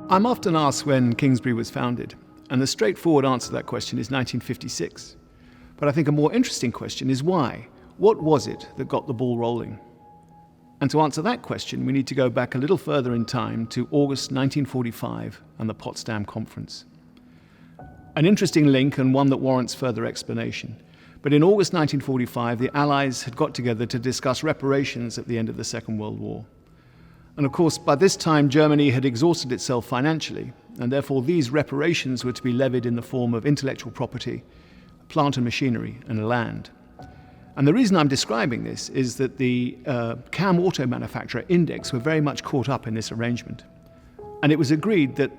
I'm often asked when Kingsbury was founded, and the straightforward answer to that question is 1956. But I think a more interesting question is why? What was it that got the ball rolling? And to answer that question, we need to go back a little further in time to August 1945 and the Potsdam Conference. An interesting link and one that warrants further explanation. But in August 1945, the Allies had got together to discuss reparations at the end of the Second World War. And of course, by this time, Germany had exhausted itself financially, and therefore these reparations were to be levied in the form of intellectual property, plant and machinery, and land. And the reason I'm describing this is that the CAM auto manufacturer Index were very much caught up in this arrangement. And it was agreed that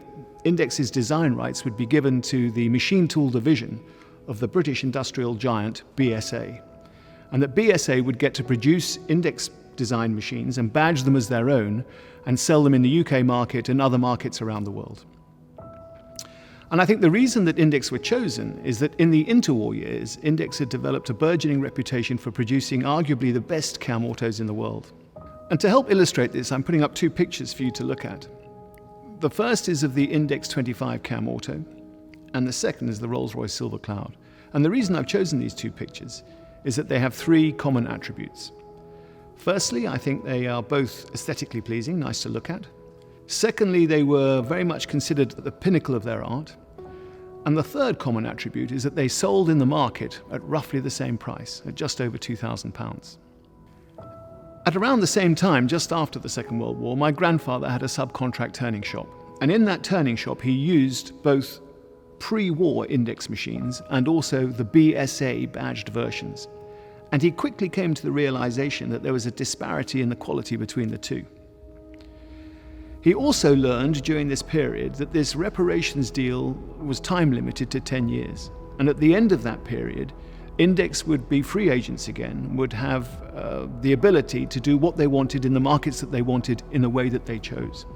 Index's design rights would be given to the machine tool division of the British industrial giant BSA, and that BSA would get to produce Index design machines and badge them as their own and sell them in the UK market and other markets around the world. And I think the reason that Index were chosen is that in the interwar years, Index had developed a burgeoning reputation for producing arguably the best CAM autos in the world. And to help illustrate this, I'm putting up two pictures for you to look at. The first is of the Index 25 CAM auto, and the second is the Rolls-Royce Silver Cloud. And the reason I've chosen these two pictures is that they have three common attributes. Firstly, I think they are both aesthetically pleasing, nice to look at. Secondly, they were very much considered at the pinnacle of their art. And the third common attribute is that they sold in the market at roughly the same price, at just over £2,000. At around the same time, just after the Second World War, my grandfather had a subcontract turning shop. And in that turning shop, he used both pre-war Index machines and also the BSA badged versions. And he quickly came to the realization that there was a disparity in the quality between the two. He also learned during this period that this reparations deal was time limited to 10 years. And at the end of that period, Index would be free agents again, would have the ability to do what they wanted in the markets that they wanted in the way that they chose.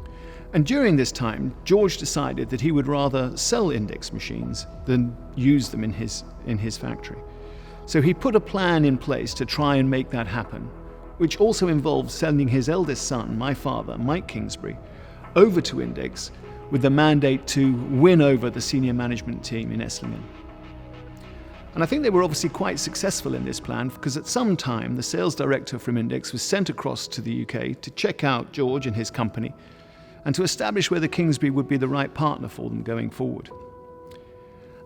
And during this time, George decided that he would rather sell Index machines than use them in his factory. So he put a plan in place to try and make that happen, which also involved sending his eldest son, my father, Mike Kingsbury, over to Index with the mandate to win over the senior management team in Esslingen. And I think they were obviously quite successful in this plan, because at some time the sales director from Index was sent across to the UK to check out George and his company and to establish whether Kingsbury would be the right partner for them going forward.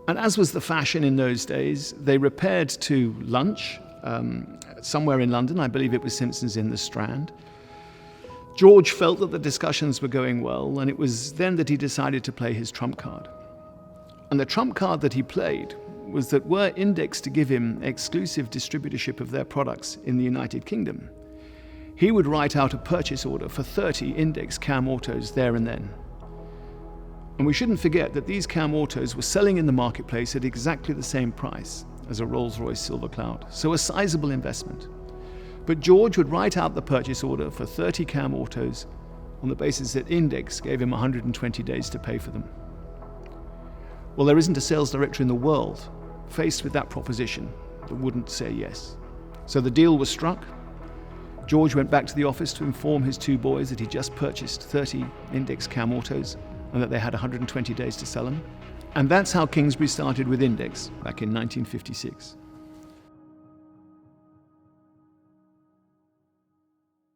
And as was the fashion in those days, they repaired to lunch somewhere in London. I believe it was Simpson's in the Strand. George felt that the discussions were going well, and it was then that he decided to play his trump card. And the trump card that he played was that were Index to give him exclusive distributorship of their products in the United Kingdom, he would write out a purchase order for 30 Index CAM autos there and then. And we shouldn't forget that these CAM autos were selling in the marketplace at exactly the same price as a Rolls-Royce Silver Cloud, so a sizable investment. But George would write out the purchase order for 30 CAM autos on the basis that Index gave him 120 days to pay for them. Well, there isn't a sales director in the world faced with that proposition that wouldn't say yes. So the deal was struck. George went back to the office to inform his two boys that he just purchased 30 Index CAM autos and that they had 120 days to sell them. And that's how Kingsbury started with Index back in 1956.